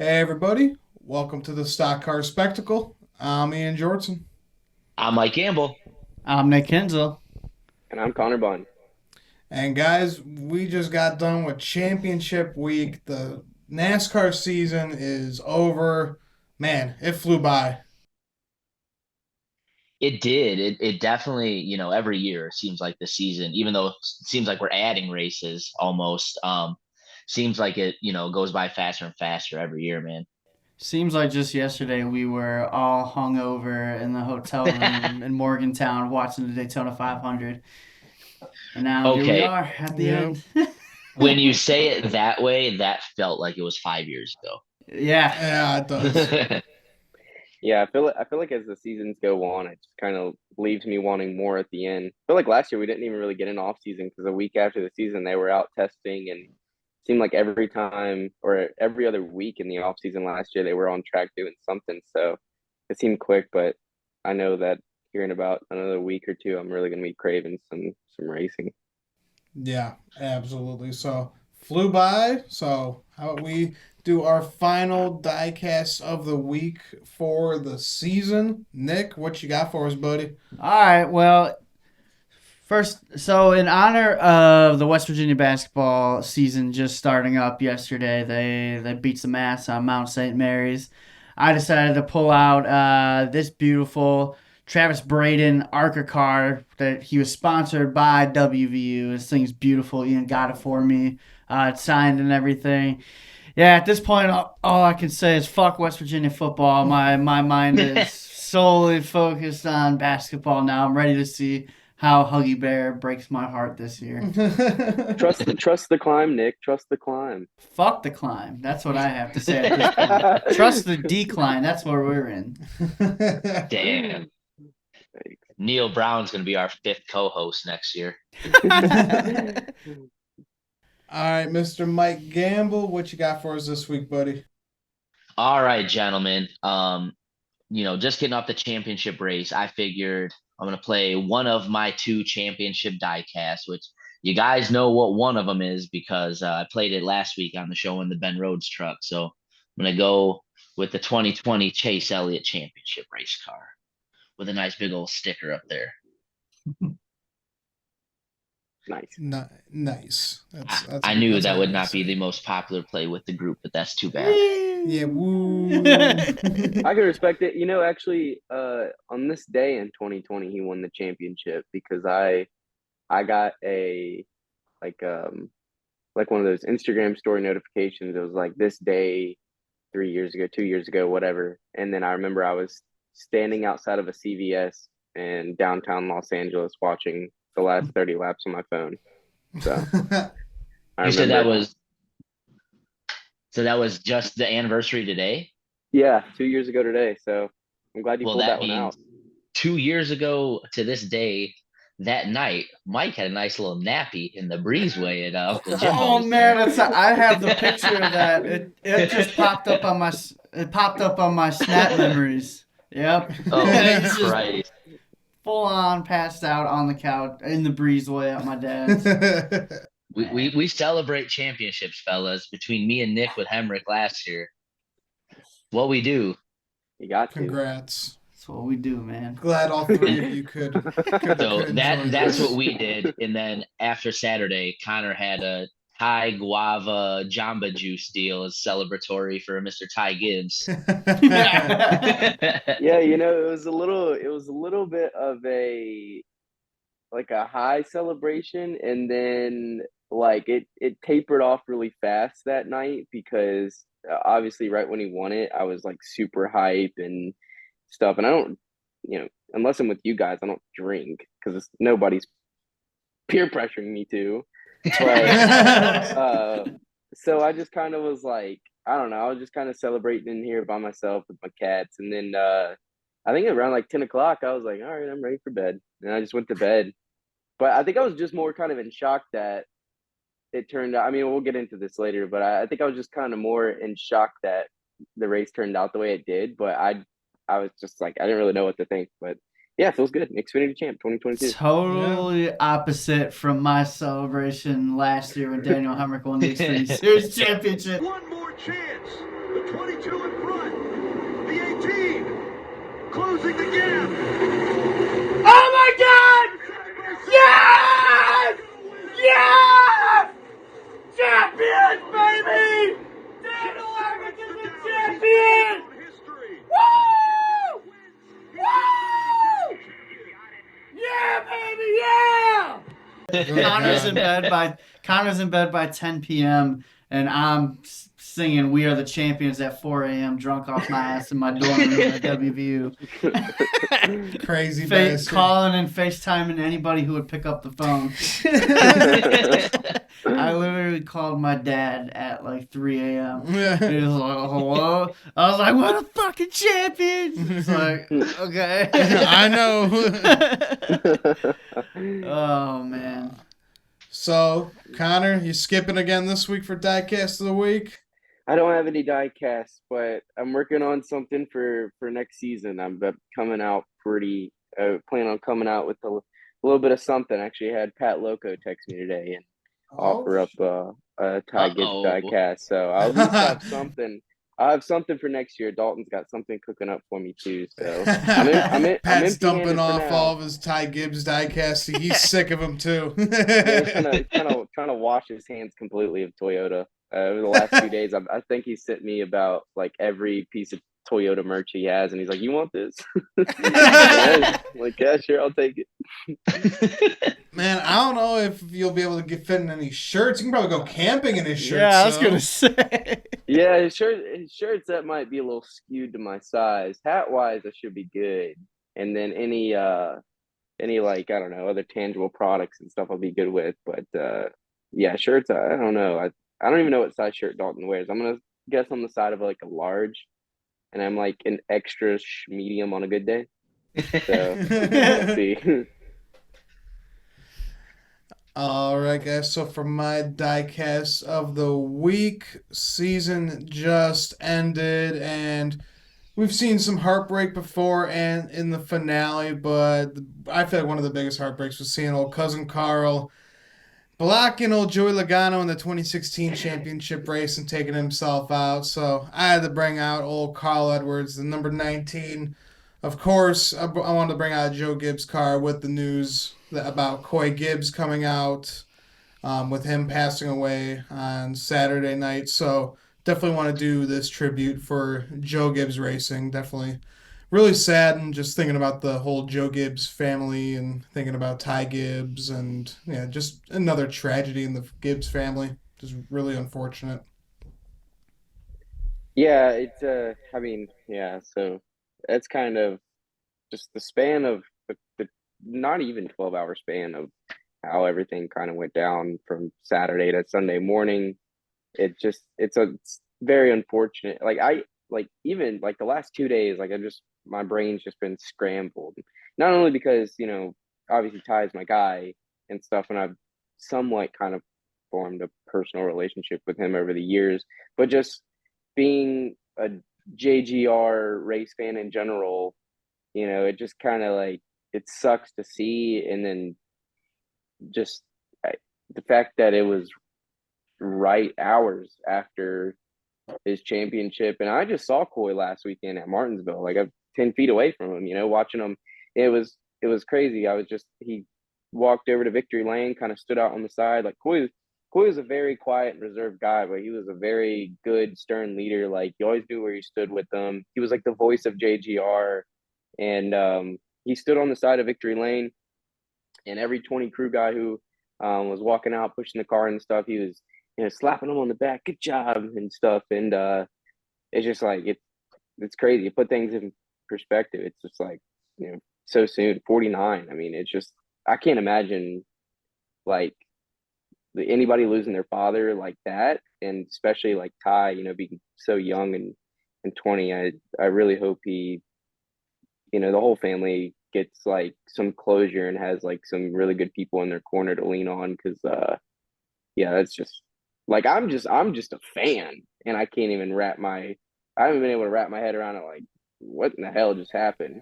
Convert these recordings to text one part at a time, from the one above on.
Hey everybody, welcome to the Stock Car Spectacle. I'm Ian Jortson. I'm Mike Gamble. I'm Nick Kinzel. And I'm Connor Bunn. And guys, we just got done with championship week. The NASCAR season is over. Man, it flew by. It did. It definitely, every year it seems like the season, even though it seems like we're adding races almost, seems like it, goes by faster and faster every year, man. Seems like just yesterday we were all hungover in the hotel room in Morgantown watching the Daytona 500. And now here we Okay, are at the Yep. end. when you say it that way, that felt like it was 5 years Yeah. Yeah, it does. ago. Yeah, I feel like as the seasons go on, it just kind of leaves me wanting more at the end. I feel like last year we didn't even really get an off season because a week after the season they were out testing and it seemed like every time or every other week in the off season last year they were on track doing something. So it seemed quick, but I know that here in about another week or two, I'm really gonna be craving some racing. Yeah, absolutely. So, flew by. So, how about we do our final diecast of the week for the season? Nick, what you got for us, buddy? All right. Well, first, so in honor of the West Virginia basketball season just starting up yesterday, they beat some ass on Mount St. Mary's. I decided to pull out this beautiful Travis Braden Arca car that he was sponsored by WVU. This thing's beautiful. Ian got it for me. It's signed and everything. Yeah, at this point, all I can say is fuck West Virginia football. My mind is solely focused on basketball now. I'm ready to see how Huggy Bear breaks my heart this year. Trust the climb, Nick. Trust the climb. Fuck the climb. That's what I have to say at this point. Trust the decline. That's where we're in. Damn. Neil Brown's going to be our fifth co-host next year. All right, Mr. Mike Gamble, what you got for us this week, buddy? All right, gentlemen. Just getting off the championship race, I figured I'm gonna play one of my two championship diecasts, which you guys know what one of them is because I played it last week on the show in the Ben Rhodes truck. So I'm gonna go with the 2020 Chase Elliott Championship race car with a nice big old sticker up there. Nice. Nice. That's I a, knew that's a that would good not be say. the most popular play with the group, but that's too bad. Yeah, woo. I can respect it. Actually, on this day in 2020, he won the championship because I got a like like one of those Instagram story notifications. It was like this day 3 years ago, 2 years ago, whatever. And then I remember I was standing outside of a CVS in downtown Los Angeles watching the last 30 laps on my phone. So I You said that remember, was so that was just the anniversary today? yeah, 2 years ago today. So I'm glad you Well, pulled that that one means out. 2 years ago to this day, that night, Mike had a nice little nappy in the breezeway at Uncle Oh Jimbo's man, there. I have the picture of that. It just popped up on my Snap memories. Yep. Oh He's just Christ. full on passed out on the couch in the breezeway at my dad's. We celebrate championships, fellas. Between me and Nick with Hemrick last year. What we do. You got to. Congrats. That's what we do, man. Glad all three of And you could so enjoy that's what this. we did. And then after Saturday, Connor had a Thai guava jamba juice deal as celebratory for Mr. Ty Gibbs. Yeah, it was a little bit of a like a high celebration and then like it tapered off really fast that night because obviously right when he won it, I was like super hype and stuff and I don't, unless I'm with you guys, I don't drink because nobody's peer pressuring me to. But uh so I just kind of was like, I don't know, I was just kind of celebrating in here by myself with my cats and then I think around like 10 o'clock I was like, all right, I'm ready for bed. And I just went to bed. But I think I was just more kind of in shock that it turned out. I mean, we'll get into this later, but I think I was just kind of more in shock that the race turned out the way it did. But I was just like, I didn't really know what to think. But yeah, it feels good. Xfinity champ 2022. Yeah. Totally opposite from my celebration last year when Daniel Hemrick won the Xfinity Series championship. One more chance. The 2020 closing the gap. Oh my God! Yes! Yes! Champions, baby! Daniel Evans is the champion! Woo! Woo! Yeah, baby, yeah! Connor's in bed by 10 p.m. and I'm singing "We Are the Champions" at 4 a.m. drunk off my ass in my dorm room at WVU. Crazy bastard. Calling and FaceTiming anybody who would pick up the phone. I literally called my dad at like 3 a.m. He was like, hello? I was like, what a fucking champion! He's like, okay. I know. Oh, man. So, Connor, you skipping again this week for Diecast of the Week? I don't have any diecast, but I'm working on something for next season. I'm coming out pretty. Plan on coming out with a little bit of something. Actually, I had Pat Loco text me today and offer up a Ty Gibbs diecast. So I'll at least have something. I'll have something for next year. Dalton's got something cooking up for me too. So Pat's dumping off all of his Ty Gibbs diecast. He's sick of them too. trying to wash his hands completely of Toyota. Over the last 2 days, I think he sent me about like every piece of Toyota merch he has, and he's like, "You want this?" I'm like, yeah, sure, I'll take it. Man, I don't know if you'll be able to get fit in any shirts. You can probably go camping in his shirts. Yeah, I was gonna say. Yeah, his shirts that might be a little skewed to my size. Hat wise, I should be good, and then any like I don't know other tangible products and stuff I'll be good with. But yeah, shirts I don't know. I don't even know what size shirt Dalton wears. I'm gonna guess on the side of like a large, and I'm like an extra medium on a good day. So let's see. All right, guys. So for my diecast of the week, season just ended, and we've seen some heartbreak before and in the finale, but I feel like one of the biggest heartbreaks was seeing old cousin Carl blocking old Joey Logano in the 2016 championship race and taking himself out. So I had to bring out old Carl Edwards, the number 19. Of course, I wanted to bring out Joe Gibbs' car with the news about Coy Gibbs coming out, with him passing away on Saturday night. So definitely want to do this tribute for Joe Gibbs Racing. Definitely really sad, and just thinking about the whole Joe Gibbs family and thinking about Ty Gibbs, and yeah, just another tragedy in the Gibbs family. Just really unfortunate. Yeah, it's I mean, yeah, so that's kind of just the span of the not even 12-hour span of how everything kind of went down from Saturday to Sunday morning. It's very unfortunate. Like even like the last 2 days, like my brain's just been scrambled. Not only because, obviously Ty's my guy and stuff, and I've somewhat kind of formed a personal relationship with him over the years, but just being a JGR race fan in general, it just kind of like it sucks to see, and then just the fact that it was right hours after his championship, and I just saw Coy last weekend at Martinsville, like I'm 10 feet away from him, watching him. It was crazy. He walked over to Victory Lane, kind of stood out on the side. Like Coy was a very quiet and reserved guy, but he was a very good, stern leader. Like you always knew where he stood with them. He was like the voice of JGR, and he stood on the side of Victory Lane, and every 20 crew guy who was walking out, pushing the car and stuff, he was slapping them on the back, good job and stuff. And it's just like it's crazy. You put things in perspective. It's just like so soon, 49. I mean, it's just I can't imagine like anybody losing their father like that, and especially like Ty, being so young and 20. I really hope he, the whole family gets like some closure and has like some really good people in their corner to lean on, because yeah, that's just like I'm just a fan, and I haven't been able to wrap my head around it, like what in the hell just happened.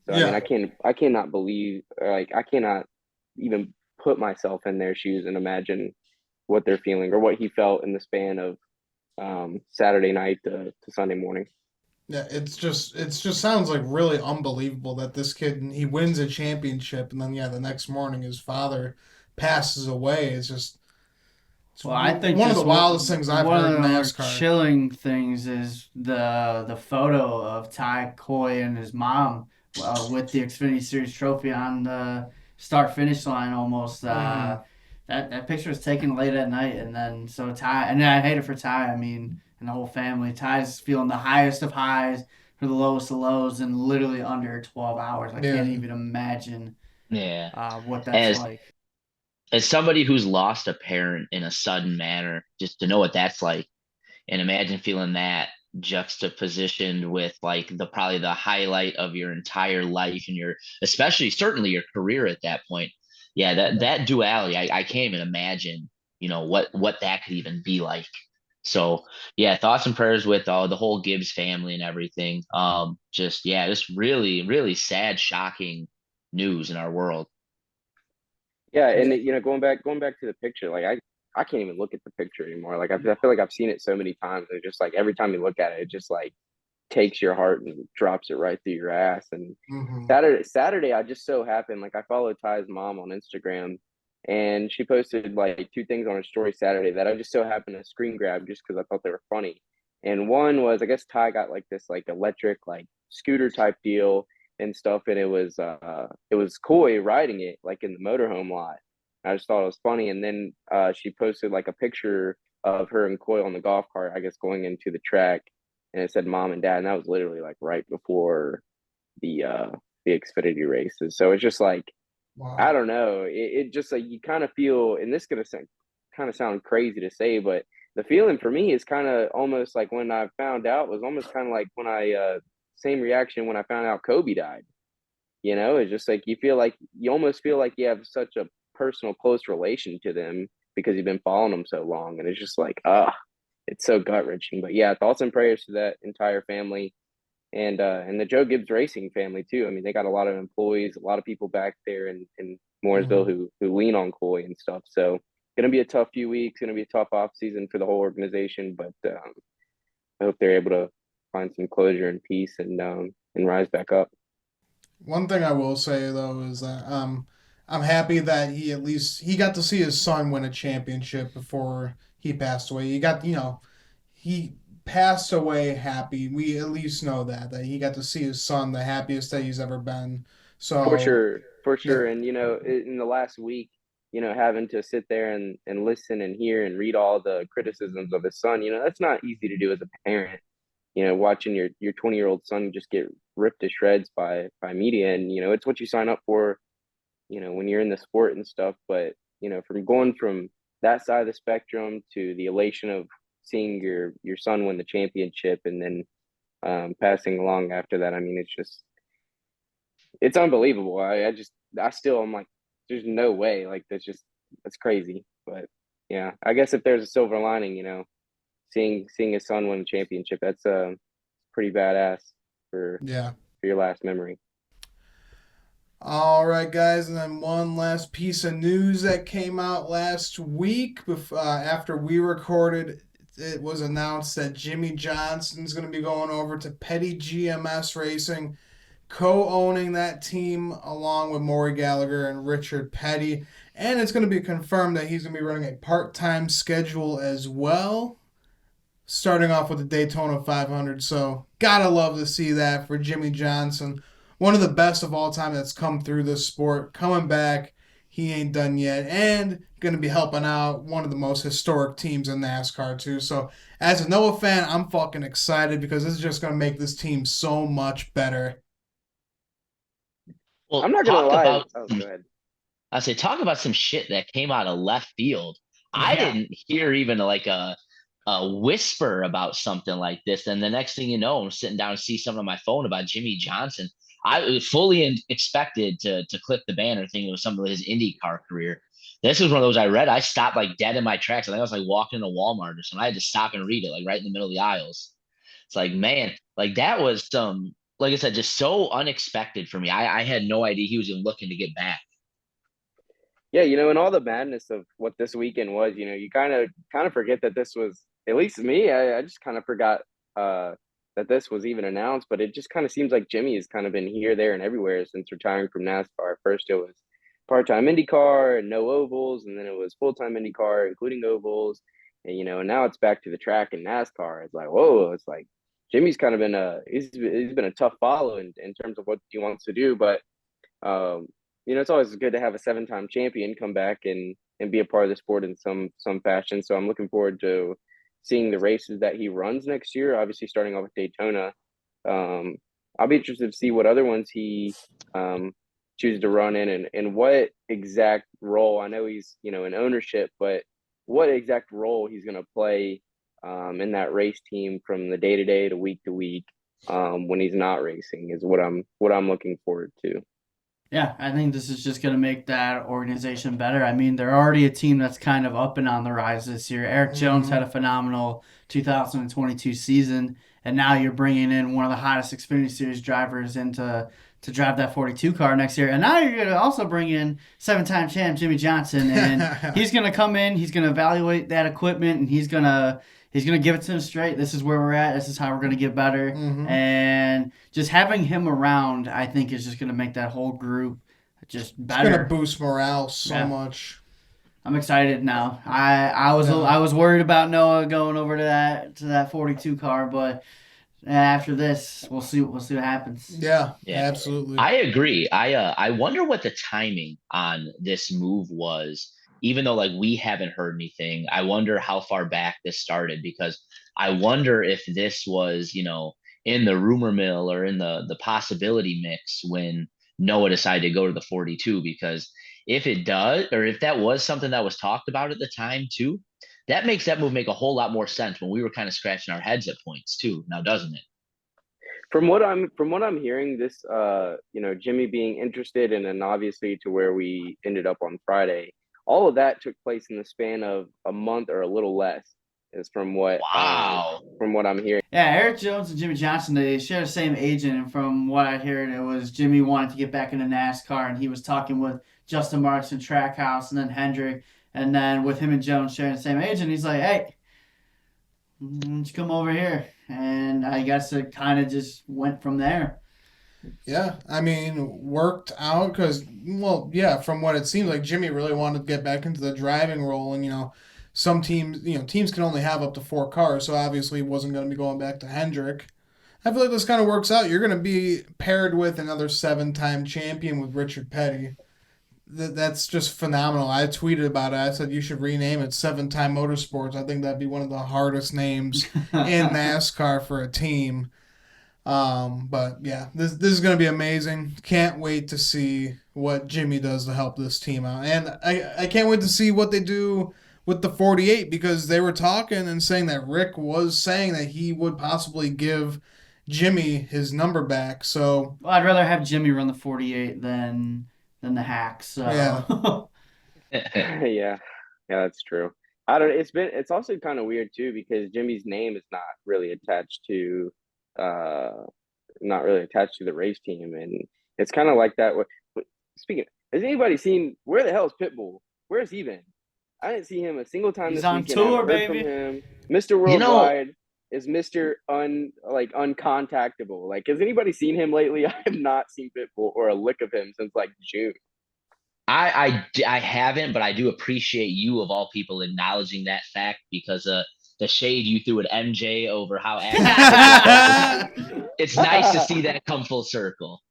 So yeah. I mean, I cannot believe, like I cannot even put myself in their shoes and imagine what they're feeling or what he felt in the span of Saturday night to Sunday morning. Yeah, it just sounds like really unbelievable that this kid he wins a championship and then yeah, the next morning his father passes away. It's Well, I think one of the just wildest things I've one heard of in the more NASCAR. chilling things is the photo of Ty Coy and his mom with the Xfinity Series trophy on the start finish line almost. Hmm. That picture was taken late at night, and then so Ty, and I hate it for Ty. I mean, and the whole family. Ty's feeling the highest of highs for the lowest of lows in literally under 12 hours. I can't Yeah. even imagine Yeah. what that's As like. as somebody who's lost a parent in a sudden manner, just to know what that's like, and imagine feeling that juxtapositioned with like the probably the highlight of your entire life and your especially certainly your career at that point. Yeah, that duality, I can't even imagine, what that could even be like. So yeah, thoughts and prayers with the whole Gibbs family and everything. Just yeah, just really, really sad, shocking news in our world. Yeah, and going back to the picture, like I can't even look at the picture anymore. Like I feel like I've seen it so many times. It's just like every time you look at it, it just like takes your heart and drops it right through your ass. And Hmm. Saturday, I just so happened like I follow Ty's mom on Instagram, and she posted like two things on her story Saturday that I just so happened to screen grab just because I thought they were funny. And one was I guess Ty got like this like electric like scooter type deal and stuff, and it was Coy riding it like in the motorhome lot. I just thought it was funny, and then she posted like a picture of her and Coy on the golf cart, I guess going into the track, and it said mom and dad, and that was literally like right before the uh the Xfinity races. So it's just like I Wow. don't know. It just like you kind of feel, and this is gonna sound crazy to say, but the feeling for me is kind of almost like when I found out was almost kind of like when I same reaction when I found out Kobe died. It's just like you almost feel like you have such a personal, close relation to them because you've been following them so long, and it's just like it's so gut wrenching. But yeah, thoughts and prayers to that entire family and the Joe Gibbs Racing family too. I mean, they got a lot of employees, a lot of people back there in Mooresville Hmm. who lean on Coy and stuff. So gonna be a tough few weeks, gonna be a tough off season for the whole organization, but I hope they're able to find some closure and peace and rise back up. One thing I will say though is that I'm happy that he at least he got to see his son win a championship before he passed away. He passed away happy. We at least know that he got to see his son the happiest that he's ever been. For So sure, for yeah, sure. And in the last week, having to sit there and listen and hear and read all the criticisms of his son, that's not easy to do as a parent. Watching your 20-year-old son just get ripped to shreds by media, and it's what you sign up for, when you're in the sport and stuff. But from going from that side of the spectrum to the elation of seeing your son win the championship and then passing along after that, I mean, it's unbelievable. I still I'm like, there's no way. Like that's crazy. But yeah, I guess if there's a silver lining, seeing his son win a championship, that's pretty badass for yeah. for your last memory. All right, guys, and then one last piece of news that came out last week. After we recorded, it was announced that Jimmy Johnson's going to be going over to Petty GMS Racing, co-owning that team along with Maury Gallagher and Richard Petty. And it's going to be confirmed that he's going to be running a part-time schedule as well, starting off with the Daytona 500. So, gotta love to see that for Jimmy Johnson. One of the best of all time that's come through this sport. Coming back, he ain't done yet. And going to be helping out one of the most historic teams in NASCAR, too. So, as a Noah fan, I'm fucking excited because this is just going to make this team so much better. I'm Well, not gonna talk lie. about Oh, go ahead. I say talk about some shit that came out of left field. I Yeah. didn't hear even like a whisper about something like this. And the next thing you know, I'm sitting down and see something on my phone about Jimmy Johnson. I was fully expected to clip the banner thinking it was something with his IndyCar career. This was one of those I read. I stopped like dead in my tracks. I think I was like walking into Walmart or something. I had to stop and read it like right in the middle of the aisles. It's like, man, like that was some, like I said, just so unexpected for me. I had no idea he was even looking to get back. Yeah, and all the madness of what this weekend was, you kind of forget that this was, at least me, I just kind of forgot uh this was even announced, but it just kind of seems like Jimmy has kind of been here, there, and everywhere since retiring from NASCAR. First, it was part-time IndyCar and no ovals, and then it was full-time IndyCar, including ovals, and now it's back to the track in NASCAR. It's like, whoa, it's like Jimmy's kind of been he's been a tough follow in terms of what he wants to do, but it's always good to have a 7-time champion come back and be a part of the sport in some fashion. So I'm looking forward to seeing the races that he runs next year. Obviously, starting off with Daytona. I'll be interested to see what other ones he chooses to run in and what exact role. I know he's in ownership, but what exact role he's going to play in that race team from the day to day to week when he's not racing is what I'm looking forward to. Yeah, I think this is just going to make that organization better. I mean, they're already a team that's kind of up and on the rise this year. Eric Jones had a phenomenal 2022 season, and now you're bringing in one of the hottest Xfinity Series drivers to drive that 42 car next year. And now you're going to also bring in 7-time champ Jimmy Johnson, and he's going to come in, he's going to evaluate that equipment, and he's going to give it to them straight. This is where we're at. This is how we're going to get better. And just having him around, I think, is just going to make that whole group just better. It's going to boost morale so much. I'm excited now. I was worried about Noah going over to that 42 car, but after this, we'll see what happens. Yeah, absolutely. I agree. I wonder what the timing on this move was. Even though we haven't heard anything, I wonder how far back this started, because I wonder if this was, in the rumor mill or in the possibility mix when Noah decided to go to the 42, because if it does, or if that was something that was talked about at the time too, that makes that move make a whole lot more sense when we were kind of scratching our heads at points too. Now, doesn't it? From what I'm hearing, this Jimmy being interested, and then obviously to where we ended up on Friday, all of that took place in the span of a month or a little less, is from what I'm hearing. Yeah, Eric Jones and Jimmy Johnson, they share the same agent, and from what I heard, it was Jimmy wanted to get back into NASCAR, and he was talking with Justin Marks and Trackhouse, and then Hendrick, and then with him and Jones sharing the same agent, he's like, hey, why don't you come over here? And I guess it kind of just went from there. Yeah, I mean, worked out because, from what it seems like, Jimmy really wanted to get back into the driving role, and some teams, teams can only have up to 4 cars, so obviously he wasn't going to be going back to Hendrick. I feel like this kind of works out. You're going to be paired with another 7-time champion with Richard Petty. That's just phenomenal. I tweeted about it. I said you should rename it 7-Time Motorsports. I think that'd be one of the hardest names in NASCAR for a team. But yeah, this is going to be amazing. Can't wait to see what Jimmy does to help this team out. And I can't wait to see what they do with the 48, because they were talking and saying that Rick was saying that he would possibly give Jimmy his number back. So I'd rather have Jimmy run the 48 than the hack. So yeah, that's true. I don't. It's also kind of weird too, because Jimmy's name is not really attached to the race team, and it's kind of like that. Speaking, has anybody seen where the hell is Pitbull? Where's he been? I didn't see him a single time. He's this on weekend. tour, Heard baby. from him. Mr. Worldwide is Mr. Uncontactable. Has anybody seen him lately? I have not seen Pitbull or a lick of him since June. I haven't, but I do appreciate you of all people acknowledging that fact, because the shade you threw at MJ over how it's nice to see that come full circle.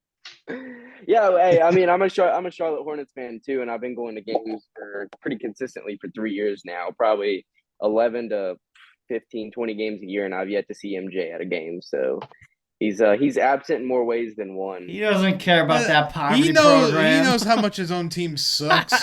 Yeah, hey, I mean, I'm a Charlotte Hornets fan too, and I've been going to games for pretty consistently for 3 years now, probably 11 to 15, 20 games a year, and I've yet to see MJ at a game. So he's absent in more ways than one. He doesn't care about that poverty program. He knows how much his own team sucks.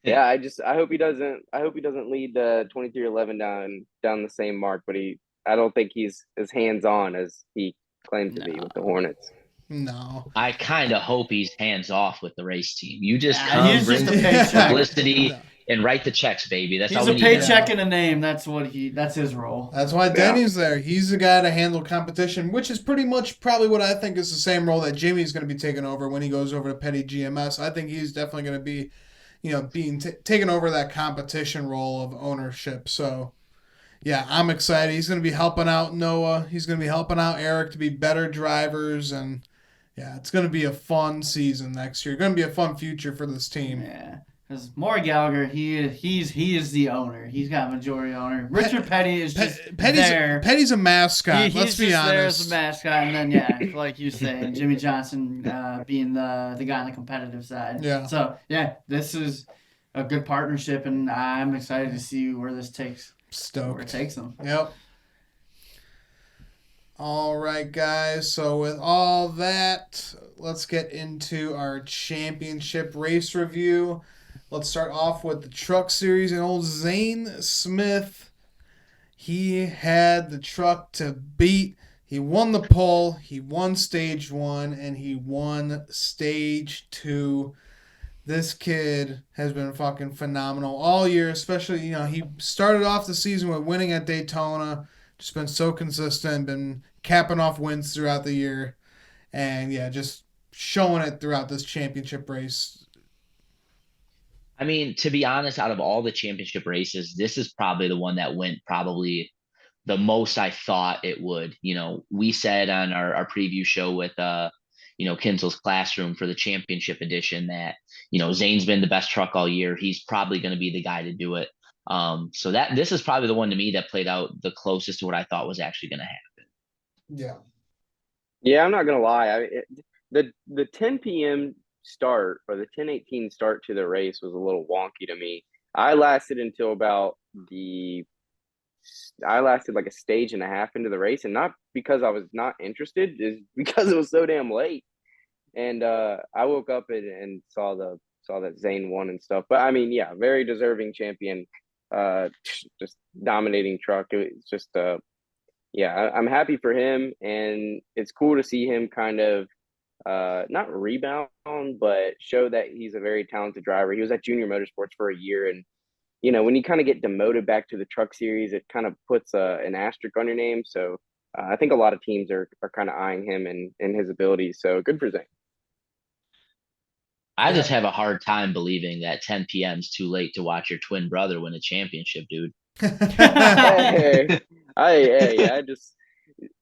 Yeah, I hope he doesn't lead 23-11 down the same mark, but I don't think he's as hands-on as he claimed to be with the Hornets. No. I kind of hope he's hands-off with the race team. You just come, bring the publicity, and write the checks, baby. That's he's all we need. He's a paycheck and a name. That's his role. That's why Denny's there. He's the guy to handle competition, which is pretty much probably what I think is the same role that Jimmy's going to be taking over when he goes over to Petty GMS. I think he's definitely going to be, being taking over that competition role of ownership. So, yeah, I'm excited. He's going to be helping out Noah. He's going to be helping out Eric to be better drivers. And, yeah, it's going to be a fun season next year. Going to be a fun future for this team. Yeah. Because Maury Gallagher, he is the owner. He's got majority owner. Richard Petty is just there. Petty's a mascot. He's Let's be just honest. there as a mascot, and then yeah, like you say, Jimmy Johnson being the guy on the competitive side. Yeah. So yeah, this is a good partnership, and I'm excited to see where this takes. Stoked. Where it takes them. Yep. All right, guys. So with all that, let's get into our championship race review. Let's start off with the truck series and old Zane Smith. He had the truck to beat. He won the pole. He won stage 1, and he won stage 2. This kid has been fucking phenomenal all year, especially, he started off the season with winning at Daytona. Just been so consistent, been capping off wins throughout the year. And, yeah, just showing it throughout this championship race. I mean, to be honest, out of all the championship races, this is probably the one that went probably the most I thought it would. We said on our preview show with Kinsel's Classroom for the championship edition that, Zane's been the best truck all year. He's probably going to be the guy to do it. So this is probably the one to me that played out the closest to what I thought was actually going to happen. Yeah. Yeah, I'm not gonna lie. The 10 p.m. start or the 10:18 start to the race was a little wonky to me. I lasted like a stage and a half into the race, and not because I was not interested, is because it was so damn late. And I woke up and saw that Zane won and stuff. But I mean, yeah, very deserving champion. Just dominating truck. It's just yeah, I'm happy for him, and it's cool to see him kind of not rebound, but show that he's a very talented driver. He was at Junior Motorsports for a year, and when you kind of get demoted back to the truck series, it kind of puts an asterisk on your name. So I think a lot of teams are kind of eyeing him and his abilities. So good for Zane. I just have a hard time believing that 10 p.m. is too late to watch your twin brother win a championship, dude. Hey,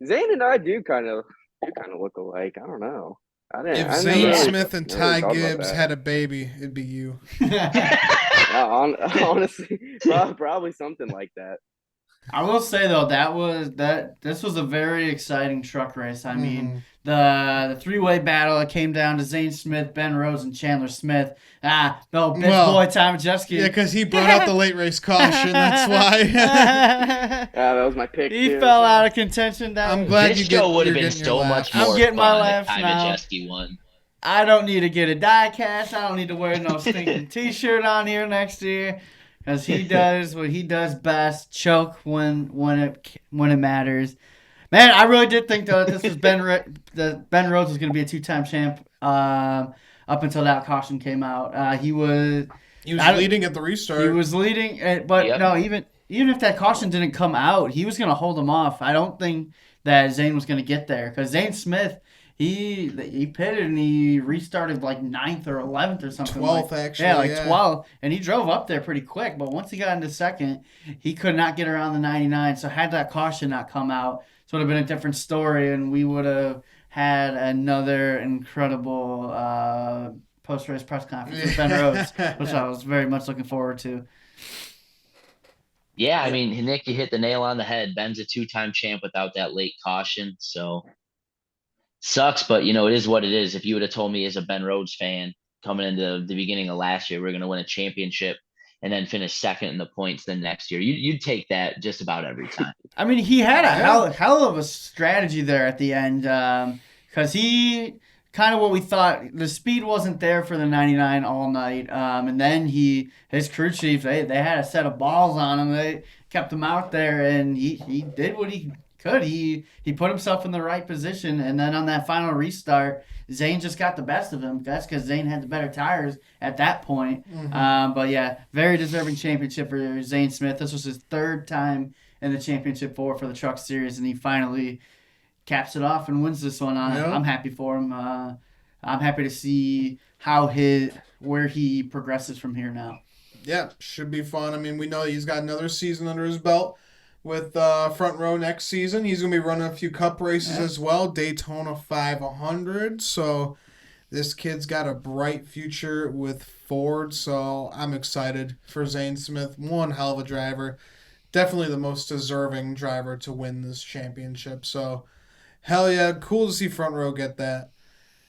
Zane and I do kind of look alike. I don't know. If Zane Smith and Ty Gibbs had a baby, it'd be you. Honestly, probably something like that. I will say though this was a very exciting truck race. I mean, the three-way battle, it came down to Zane Smith, Ben Rhodes, and Chandler Smith. Boy Tom Jeske. Yeah, because he brought out the late race caution. That's why. That was my pick. He fell out of contention. I'm glad this show would have been so much more I'm getting my laughs fun if now. Jeske won. I don't need to get a die cast. I don't need to wear no stinking T-shirt on here next year. Because he does what he does best, choke when it matters. Man, I really did think though that this was Ben Rhodes was going to be a 2-time champ up until that caution came out. He was leading at the restart. He was leading, but no, even if that caution didn't come out, he was going to hold him off. I don't think that Zane was going to get there because Zane Smith. He pitted and he restarted like 9th or 11th or something. 12th, actually. Yeah, 12th. And he drove up there pretty quick. But once he got into second, he could not get around the 99. So had that caution not come out, it would have been a different story. And we would have had another incredible post-race press conference with Ben Rhodes, which I was very much looking forward to. Yeah, I mean, Nick, you hit the nail on the head. Ben's a 2-time champ without that late caution. So... sucks, but it is what it is. If you would have told me as a Ben Rhodes fan coming into the beginning of last year, we're going to win a championship and then finish second in the points the next year, you'd take that just about every time. I mean, he had a hell of a strategy there at the end because he kind of what we thought. The speed wasn't there for the 99 all night, and then his crew chief they had a set of balls on him. They kept him out there, and he did what he could. He put himself in the right position, and then on that final restart, Zane just got the best of him. That's because Zane had the better tires at that point. But yeah, very deserving championship for Zane Smith. This was his 3rd time in the championship for the Truck Series, and he finally caps it off and wins this one. I'm happy for him. I'm happy to see where he progresses from here now. Yeah, should be fun. I mean, we know he's got another season under his belt. with front row next season. He's going to be running a few cup races as well, Daytona 500. So this kid's got a bright future with Ford. So I'm excited for Zane Smith. One hell of a driver. Definitely the most deserving driver to win this championship. So hell yeah, cool to see front row get that.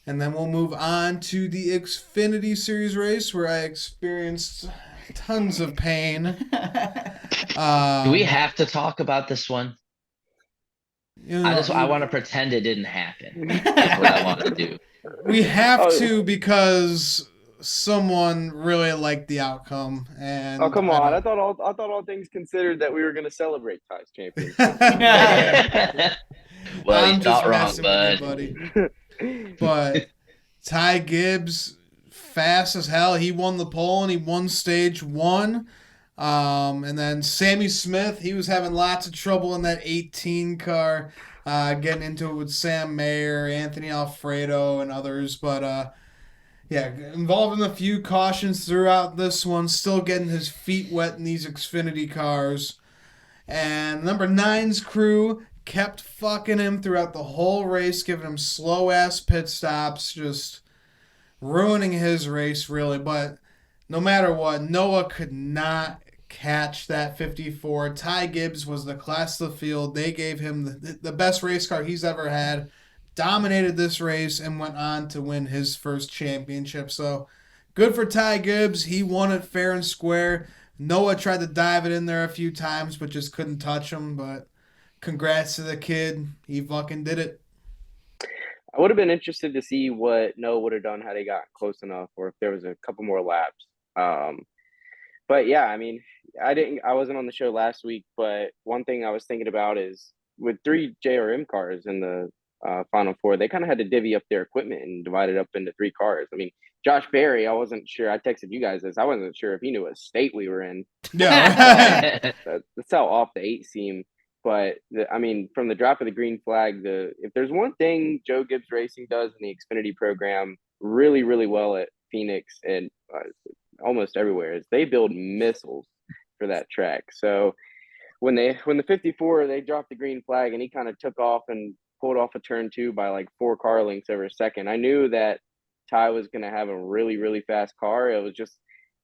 And then we'll move on to the Xfinity Series race where I experienced tons of pain. Do we have to talk about this one? I want to pretend it didn't happen. That's what I want to do. We have to because someone really liked the outcome. And oh come on! I thought all things considered that we were going to celebrate Ty's championship. Well, I'm you just thought wrong, messing with you, buddy. But Ty Gibbs, fast as hell. He won the pole and he won stage 1. And then Sammy Smith, he was having lots of trouble in that 18 car, getting into it with Sam Mayer, Anthony Alfredo, and others. But yeah, involved in a few cautions throughout this one, still getting his feet wet in these Xfinity cars. And number 9's crew kept fucking him throughout the whole race, giving him slow-ass pit stops, just ruining his race, really. But no matter what, Noah could not catch that 54. Ty Gibbs was the class of the field. They gave him the best race car he's ever had, dominated this race, and went on to win his first championship. So good for Ty Gibbs. He won it fair and square. Noah tried to dive it in there a few times, but just couldn't touch him. But congrats to the kid. He fucking did it. I would have been interested to see what Noah would have done had he got close enough, or if there was a couple more laps. But yeah, I mean, I wasn't on the show last week, but one thing I was thinking about is with 3 JRM cars in the Final Four, they kind of had to divvy up their equipment and divide it up into 3 cars. I mean, Josh Berry, I wasn't sure. I texted you guys this. I wasn't sure if he knew what state we were in. Yeah. That's how off the 8 seemed. But I mean, from the drop of the green flag, if there's one thing Joe Gibbs Racing does in the Xfinity program really, really well at Phoenix and almost everywhere is they build missiles for that track. So when the 54 they dropped the green flag and he kind of took off and pulled off a turn 2 by like 4 car lengths over a second, I knew that Ty was going to have a really, really fast car. It was just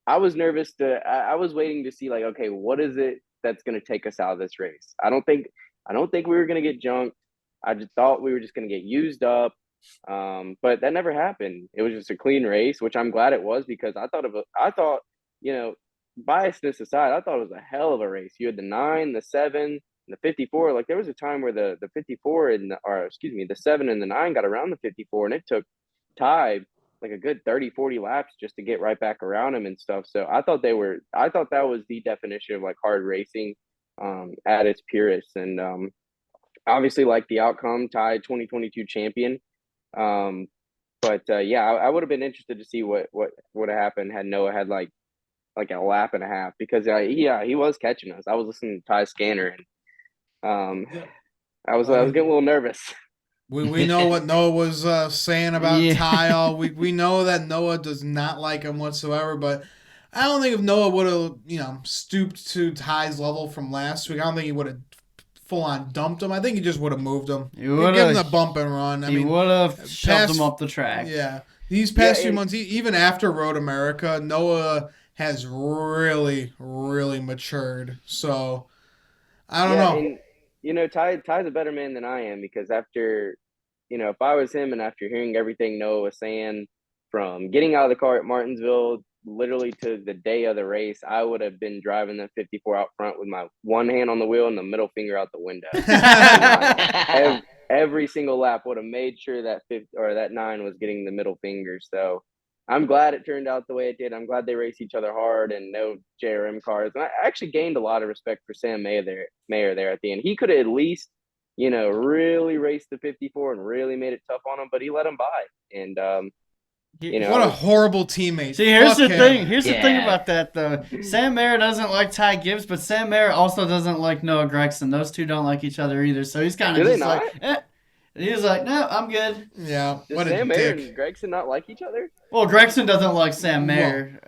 I was nervous I was waiting to see like, okay, what is it that's going to take us out of this race? I don't think we were going to get junked. I just thought we were just going to get used up. But that never happened. It was just a clean race, which I'm glad it was because I thought, you know, biasness aside, I thought it was a hell of a race. You had the 9, the 7, and the 54. Like there was a time where the 54 the 7 and the 9 got around the 54 and it took Ty like a good 30, 40 laps just to get right back around him and stuff. So I thought that was the definition of like hard racing at its purest. And obviously like the outcome, Ty 2022 champion. But yeah, I would have been interested to see what would have happened had Noah had like a lap and a half because he was catching us. I was listening to Ty Scanner and I was getting a little nervous. We know what Noah was saying about Ty all week. We know that Noah does not like him whatsoever, but I don't think if Noah would have, stooped to Ty's level from last week, I don't think he would have full-on dumped him. I think he just would have moved him. He would have given him a bump and run. He would have shoved him up the track. Yeah. These past few months, even after Road America, Noah has really, really matured. So, I don't know. And, Ty's a better man than I am because after, if I was him and after hearing everything Noah was saying from getting out of the car at Martinsville literally to the day of the race, I would have been driving that 54 out front with my one hand on the wheel and the middle finger out the window. every single lap would have made sure that 9 was getting the middle finger. So I'm glad it turned out the way it did. I'm glad they raced each other hard and no JRM cars. And I actually gained a lot of respect for Sam Mayer there at the end. He could have at least, really raced the 54 and really made it tough on him, but he let him by. And what a horrible teammate. See, here's the thing. Here's the thing about that, though. Sam Mayer doesn't like Ty Gibbs, but Sam Mayer also doesn't like Noah Gragson. Those two don't like each other either. So he's kind of just like, He's like, no, I'm good. Yeah. Does Sam Mayer and Gragson not like each other? Well, Gragson doesn't like Sam Mayer.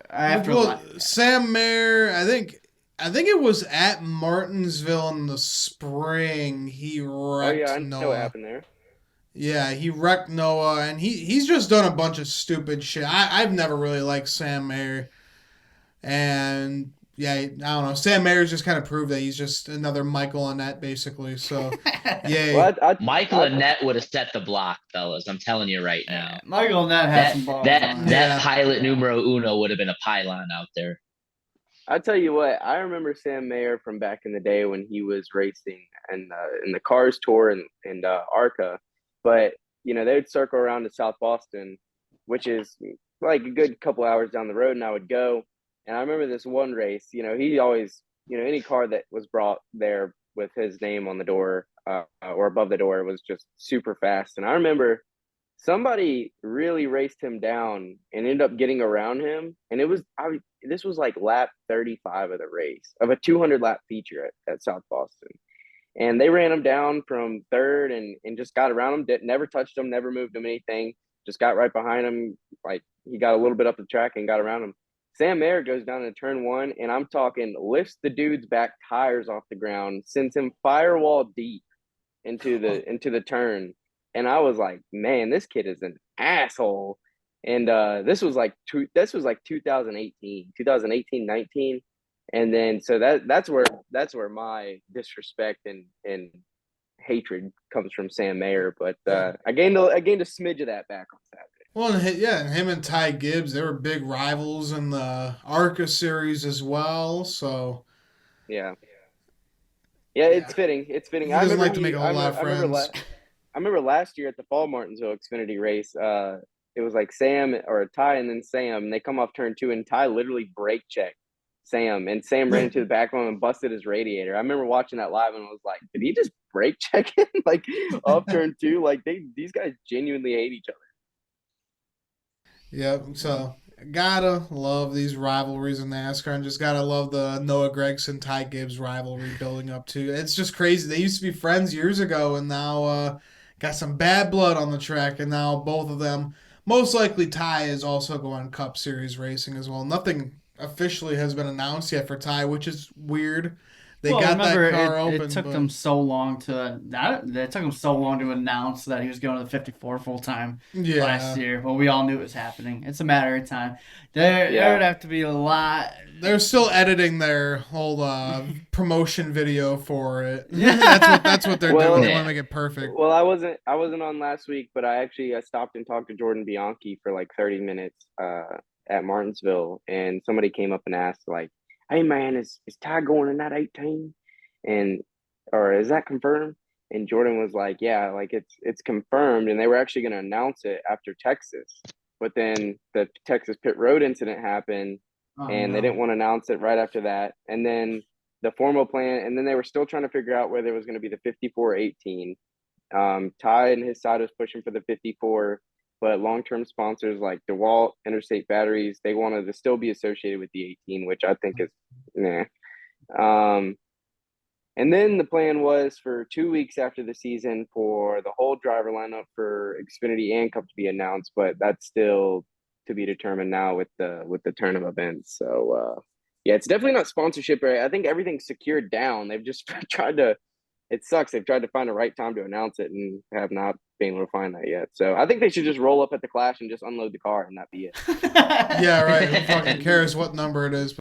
Sam Mayer, I think I think it was at Martinsville in the spring. He Oh yeah, wrecked I know what Noah. happened there. Yeah, he wrecked Noah, and he's just done a bunch of stupid shit. I've never really liked Sam Mayer, and yeah, I don't know. Sam Mayer's just kind of proved that he's just another Michael Annette, basically. So, yay. Well, Michael Annette would have set the block, fellas. I'm telling you right now. Michael and that had That some balls that on him. that Yeah. pilot numero uno would have been a pylon out there. I tell you what, I remember Sam Mayer from back in the day when he was racing and in the Cars Tour and ARCA, but they would circle around to South Boston, which is like a good couple hours down the road, and I would go. And I remember this one race. He always, any car that was brought there with his name on the door or above the door was just super fast. And I remember somebody really raced him down and ended up getting around him, and this was like lap 35 of the race of a 200 lap feature at South Boston, and they ran him down from third and just got around him, never touched him, never moved him anything, just got right behind him. Like, he got a little bit up the track and got around him. Sam Mayer goes down to turn one, and I'm talking lifts the dude's back tires off the ground, sends him firewall deep into the turn. And I was like, man, this kid is an asshole. And this was like 2018, 19. And then so that's where my disrespect and hatred comes from Sam Mayer. But I gained a smidge of that back on Saturday. Well, and him and Ty Gibbs, they were big rivals in the ARCA series as well. So, Yeah. Yeah, yeah, it's fitting. It's fitting. he I doesn't remember like to make a whole lot of friends. I remember last year at the Fall Martinsville Xfinity race, it was like Sam or Ty and then Sam. And they come off turn two, and Ty literally brake checked Sam, and Sam ran into the back of him and busted his radiator. I remember watching that live and I was like, did he just brake check him like off turn two? Like these guys genuinely hate each other. Yep. So gotta love these rivalries in NASCAR, and just gotta love the Noah Gragson Ty Gibbs rivalry building up to. It's just crazy. They used to be friends years ago, and now got some bad blood on the track, and now both of them. Most likely, Ty is also going Cup Series racing as well. Nothing officially has been announced yet for Ty, which is weird. They Well, got remember, that car it open, took but them so long to it took them so long to announce that he was going to the 54 full time last yeah, year. Well, we all knew it was happening. It's a matter of time. There Yeah. would have to be a lot. they're still editing their whole promotion video for it. That's what they're Well, doing. They yeah. want to make it perfect. Well, I wasn't on last week, but I stopped and talked to Jordan Bianchi for like 30 minutes at Martinsville, and somebody came up and asked like, "Hey man, is Ty going in that 18?" And or is that confirmed? And Jordan was like, "Yeah, like it's confirmed." And they were actually going to announce it after Texas, but then the Texas pit road incident happened, Oh, and they no. didn't want to announce it right after that. And then the formal plan, and then they were still trying to figure out whether it was going to be the 54-18. Ty and his side was pushing for the 54, but long-term sponsors like DeWalt, Interstate Batteries, they wanted to still be associated with the 18, which I think is nah. And then the plan was for 2 weeks after the season for the whole driver lineup for Xfinity and Cup to be announced, but that's still to be determined now with the turn of events. So yeah, it's definitely not sponsorship. Right? I think everything's secured down. They've just tried to. It sucks. They've tried to find the right time to announce it and have not been able to find that yet. So I think they should just roll up at the Clash and just unload the car and that be it. Yeah, right. Who fucking cares what number it is?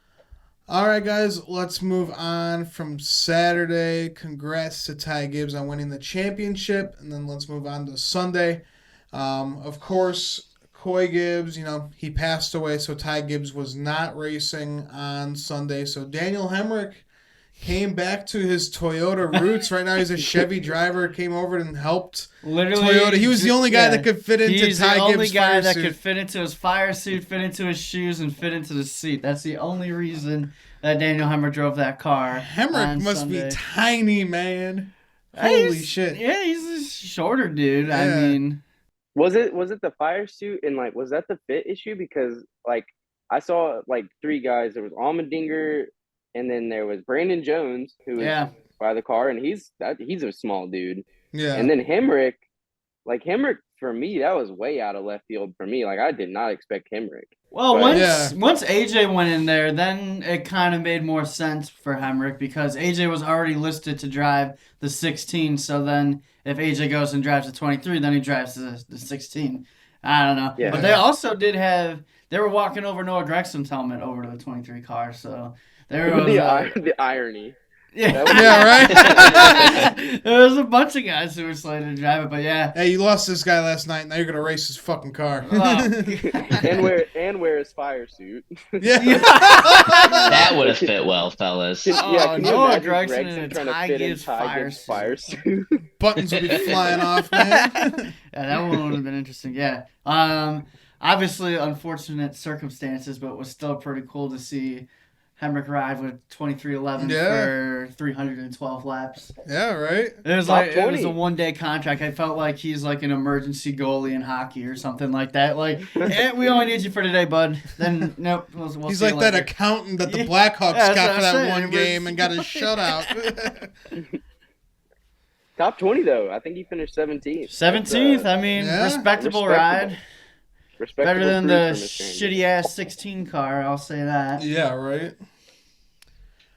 All right, guys, let's move on from Saturday. Congrats to Ty Gibbs on winning the championship, and then let's move on to Sunday. Of course, Coy Gibbs, he passed away, so Ty Gibbs was not racing on Sunday. So Daniel Hemrick came back to his Toyota roots. Right now, he's a Chevy driver. Came over and helped Literally, Toyota. He was the only guy that could fit into He's Ty the only Gibbs' guy fire that suit. could fit into his fire suit, fit into his shoes, and fit into the seat. That's the only reason that Daniel Hemrick drove that car. Hemrick on must Sunday. be tiny, man. Holy He's- shit. Yeah, he's a shorter dude. I Yeah. mean, Was it the fire suit and like was that the fit issue? Because like I saw like three guys. There was Allmendinger, and then there was Brandon Jones, who was Yeah. by the car, and he's a small dude. Yeah. And then Hemrick, like Hemrick, for me, that was way out of left field for me. Like, I did not expect Hemrick. Well, But- once AJ went in there, then it kind of made more sense for Hemrick because AJ was already listed to drive the 16. So then if AJ goes and drives the 23, then he drives the 16. I don't know. Yeah. But they also they were walking over Noah Gregson's helmet over to the 23 car. So there was the irony. yeah, right. there was a bunch of guys who were slated to drive it, but yeah. Hey, you lost this guy last night. Now you're gonna race his fucking car. Oh. and wear his fire suit. Yeah. That would have fit well, fellas. Can you Noah imagine Gregson in a trying to Ty fit in Gibbs Ty Gibbs' fire suit? Buttons will be flying off, man. Yeah, that one would have been interesting. Yeah. Obviously, unfortunate circumstances, but it was still pretty cool to see Hemrick ride with 23:11 for 312 laps. Yeah, right. It was Top like 20. it was a one-day contract. I felt like he's like an emergency goalie in hockey or something like that. Like, we only need you for today, bud. Then nope, we'll He's see like you that later. accountant that the Yeah. Blackhawks Yeah, that's got what for that I'm saying. one game and got his shutout. Top 20 though. I think he finished 17th. 17th. I mean, Yeah. respectable Respectable. ride. Respectable Better than cruise the for Mr. shitty ass 16 car. I'll say that. Yeah, right.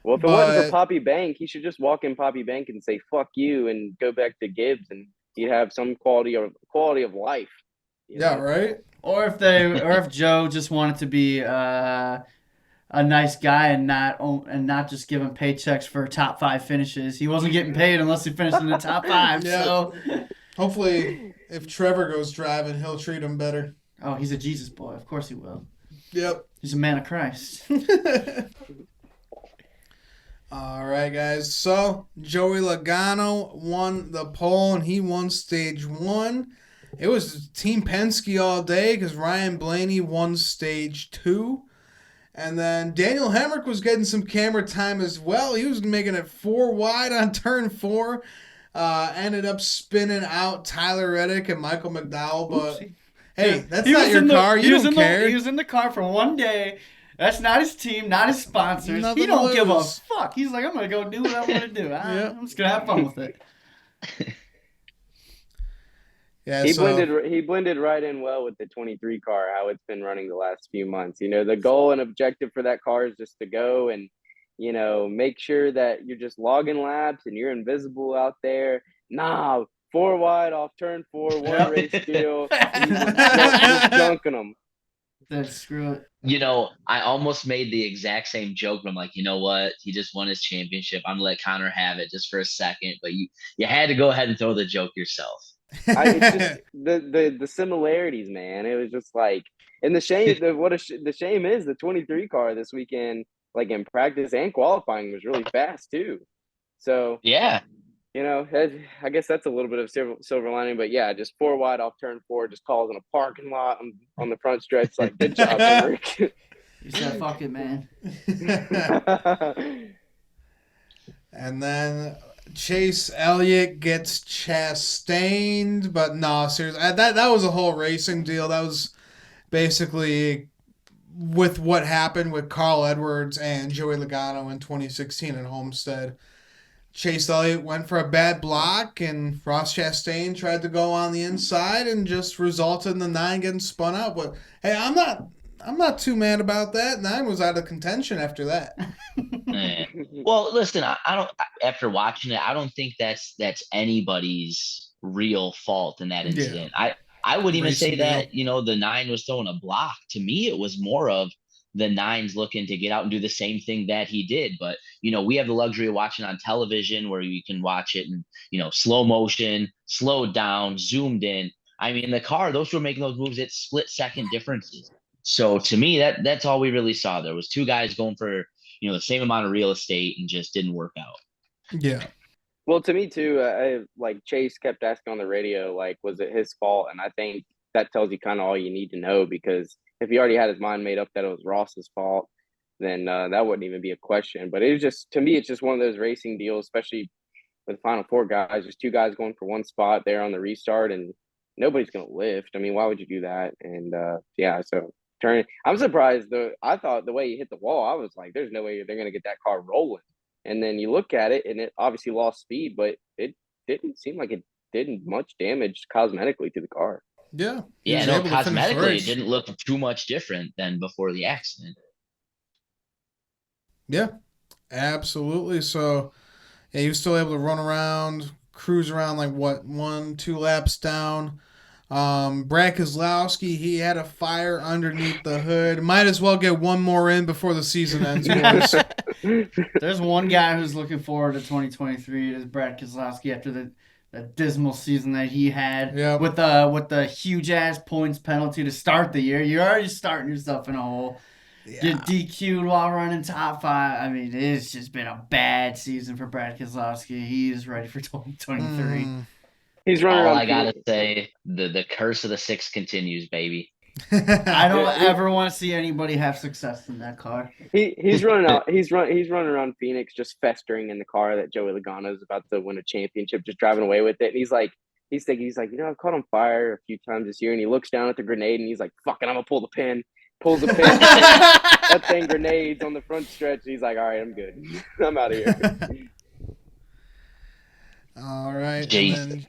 Well, if it wasn't But- for Poppy Bank, he should just walk in Poppy Bank and say "fuck you" and go back to Gibbs, and he'd have some quality of life. you Yeah, know? right. Or if Joe just wanted to be a nice guy and not just give him paychecks for top 5 finishes. He wasn't getting paid unless he finished in the top 5. Yeah. So, Hopefully, if Trevor goes driving, he'll treat him better. oh, he's a Jesus boy. Of course he will. Yep. He's a man of Christ. All right, guys. So Joey Logano won the pole, and he won stage 1. It was Team Penske all day because Ryan Blaney won stage 2. And then Daniel Hemrick was getting some camera time as well. He was making it 4 wide on turn 4. Ended up spinning out Tyler Reddick and Michael McDowell. But hey, that's He not was your in the- car. he You was don't in the- care. He was in the car for one day. That's not his team, not his sponsors. Nothing He don't to give a lose. fuck. He's like, I'm gonna go do what I want to do. Yeah. I'm just gonna have fun with it. Yeah, He so blended right in well with the 23 car, how it's been running the last few months. You know, the goal and objective for that car is just to go and, you know, make sure that you're just logging laps and you're invisible out there. Nah, 4 wide off turn 4, one race deal. And just junking them. Then screw it. You know, I almost made the exact same joke, but I'm like, you know what? He just won his championship. I'm gonna let Connor have it just for a second. But you had to go ahead and throw the joke yourself. It's just the similarities, man. It was just like, and the shame, the shame is the 23 car this weekend, like in practice and qualifying, was really fast too. So Yeah. you know, I guess that's a little bit of silver lining. But yeah, just 4 wide off turn 4, just calls in a parking lot on the front stretch. Like, good job, Henrik. You said, fuck it, man. And then Chase Elliott gets chastained, but no, seriously, that was a whole racing deal. That was basically with what happened with Carl Edwards and Joey Logano in 2016 in Homestead. Chase Elliott went for a bad block, and Ross Chastain tried to go on the inside and just resulted in the 9 getting spun out. But hey, I'm not too mad about that. 9 was out of contention after that. Eh. Well, listen, I don't. After watching it, I don't think that's anybody's real fault in that Yeah. incident. I would even say Racing that the 9 was throwing a block. To me, it was more of the 9's looking to get out and do the same thing that he did. But we have the luxury of watching on television where you can watch it in slow motion, slowed down, zoomed in. I mean, in the car, those were making those moves at split-second differences. So to me, that's all we really saw. There was 2 guys going for the same amount of real estate and just didn't work out. Yeah. Well, to me too, like Chase kept asking on the radio, like, was it his fault? And I think that tells you kind of all you need to know, because if he already had his mind made up that it was Ross's fault, then that wouldn't even be a question. But it was just, to me, it's just one of those racing deals, especially with the final 4 guys, just 2 guys going for one spot there on the restart, and nobody's going to lift. I mean, why would you do that? And yeah, so turn. I'm surprised. I thought the way he hit the wall, I was like, there's no way they're going to get that car rolling. And then you look at it, and it obviously lost speed, but it didn't seem like it did much damage cosmetically to the car. Yeah. He Yeah, was no, able to finish the cosmetically, it race. didn't look too much different than before the accident. Yeah, absolutely. So, yeah, he was still able to run around, cruise around like what, 1, 2 laps down. Brad Keselowski, he had a fire underneath the hood. Might as well get one more in before the season ends, boys. There's one guy who's looking forward to 2023. It is Brad Keselowski after the dismal season that he had Yep. with the huge ass points penalty to start the year. You're already starting yourself in a hole. Get DQ'd while running top 5. I mean, it's just been a bad season for Brad Keselowski. He is ready for 2023. He's running All around I gotta Phoenix. say, the curse of the 6 continues, baby. I don't Yeah, ever want to see anybody have success in that car. he's running out. He's running around Phoenix, just festering in the car that Joey Logano is about to win a championship, just driving away with it. And he's like, I've caught on fire a few times this year. And he looks down at the grenade and he's like, fuck it, I'm gonna pull the pin. Pulls the pin. That thing grenades on the front stretch. He's like, all right, I'm good. I'm out of here. All right. Jeez. And then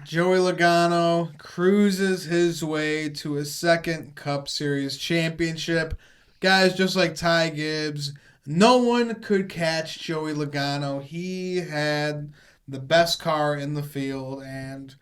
Joey Logano cruises his way to a second Cup Series championship. Guys, just like Ty Gibbs, no one could catch Joey Logano. He had the best car in the field and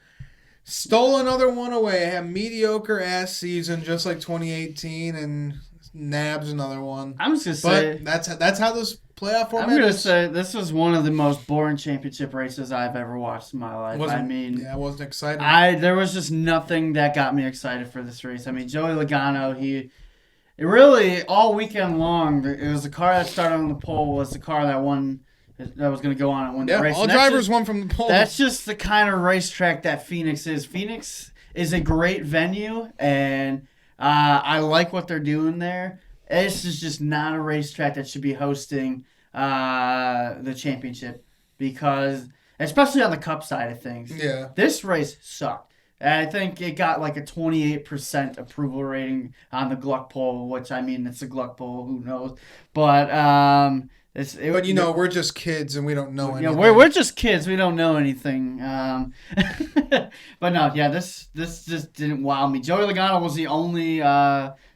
stole another one away. Had a mediocre ass season just like 2018 and nabs another one. I'm just gonna say, But that's how this playoff format I'm gonna is. say this was one of the most boring championship races I've ever watched in my life. I mean, Yeah, it wasn't exciting. there was just nothing that got me excited for this race. I mean, Joey Logano, it really all weekend long, it was the car that started on the pole was the car that won, that was going to go on and win the race. All And that's drivers just- won from the pole. That's just the kind of racetrack that Phoenix is. Phoenix is a great venue, and I like what they're doing there. This is just not a racetrack that should be hosting the championship because, especially on the Cup side of things, Yeah. this race sucked. I think it got like a 28% approval rating on the Gluck poll, which I mean, it's a Gluck poll, who knows? But But you know, we're just kids and we don't know yeah, anything. we're just kids. We don't know anything. But no, yeah, this just didn't wow me. Joey Logano was the only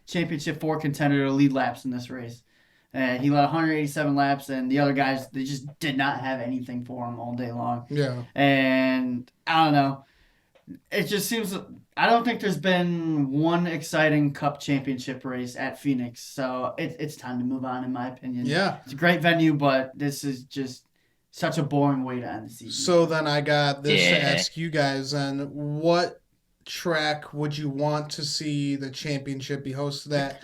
championship 4 contender to lead laps in this race. He led 187 laps, and the other guys, they just did not have anything for him all day long. Yeah. And I don't know. It just seems I don't think there's been one exciting Cup championship race at Phoenix, so it's time to move on, in my opinion. Yeah. It's a great venue, but this is just such a boring way to end the season. So then I got this to Yeah. ask you guys then. What track would you want to see the championship be hosted at?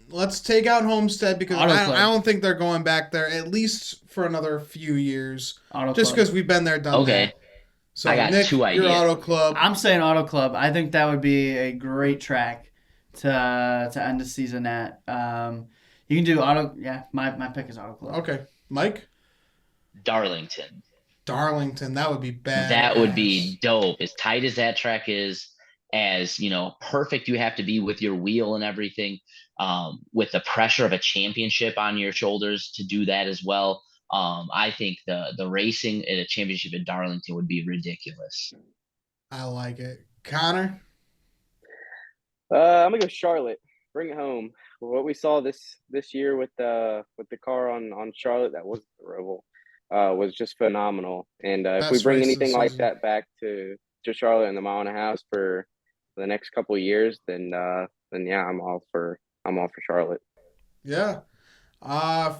Let's take out Homestead because Auto I Club. don't think they're going back there at least for another few years. Auto Just Club. because we've been there, done Okay. that. So I got Nick, 2 your ideas. Auto Club. I'm saying Auto Club. I think that would be a great track to end the season at. You can do Auto. Yeah, my pick is Auto Club. Okay. Mike? Darlington. Darlington. That would be bad. That would be dope. As tight as that track is, as perfect you have to be with your wheel and everything, with the pressure of a championship on your shoulders to do that as well. I think the racing at a championship in Darlington would be ridiculous. I like it. Connor? I'm gonna go Charlotte. Bring it home. What we saw this year with the car on Charlotte, that was the Roval, was just phenomenal. And if we Best bring race of the anything like season. that back to Charlotte and the mile and a half for the next couple of years, then yeah, I'm all for Charlotte. Yeah.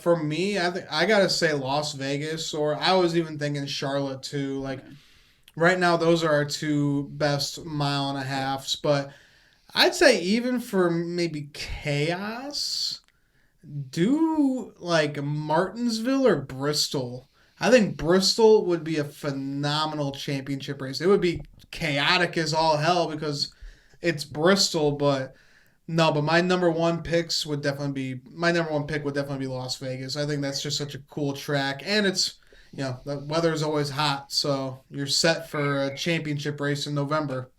For me, I think I gotta say Las Vegas, or I was even thinking Charlotte too. Like right now, those are our 2 best mile and a halves. But I'd say even for maybe chaos, do like Martinsville or Bristol. I think Bristol would be a phenomenal championship race. It would be chaotic as all hell because it's Bristol, but no, but my number one pick would definitely be Las Vegas. I think that's just such a cool track, and it's the weather is always hot, so you're set for a championship race in November.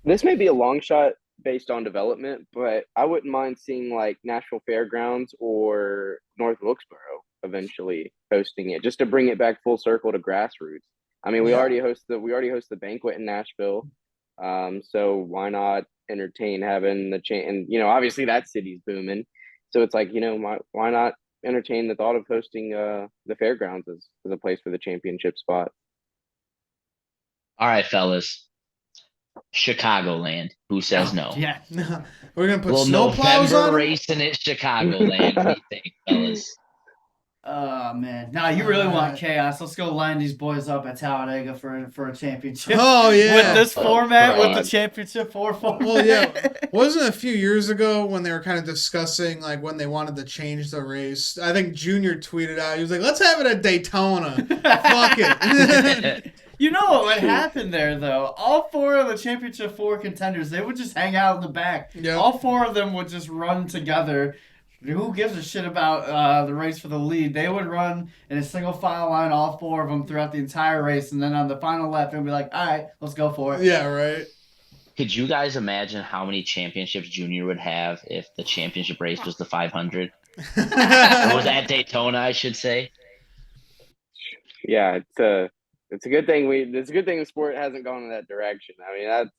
This may be a long shot based on development, but I wouldn't mind seeing like Nashville Fairgrounds or North Wilkesboro eventually hosting it, just to bring it back full circle to grassroots. I mean, we Yeah. already host the banquet in Nashville. So why not entertain having the chance? And obviously that city's booming. So it's like, why not entertain the thought of hosting the fairgrounds as a place for the championship spot? All right, fellas. Chicagoland. Who says Oh, no? yeah. We're gonna A put little snow plows November on them. racing at Chicagoland. What do you think, fellas? Oh man, no, you really want Uh, chaos? Let's go line these boys up at Talladega for a championship. Oh With yeah. this Oh, format, with the God. championship format. Well, yeah. Wasn't it a few years ago when they were kind of discussing like when they wanted to change the race? I think Junior tweeted out. He was like, "Let's have it at Daytona." Fuck it. You know what would happen there, though? All four of the championship four contenders, they would just hang out in the back. Yep. All four of them would just run together. Who gives a shit about the race for the lead? They would run in a single file line, all four of them, throughout the entire race, and then on the final lap, they'd be like, all right, let's go for it. Yeah, right. Could you guys imagine how many championships Junior would have if the championship race was the 500? Or was at Daytona, I should say. Yeah, it's a good thing the sport hasn't gone in that direction. I mean,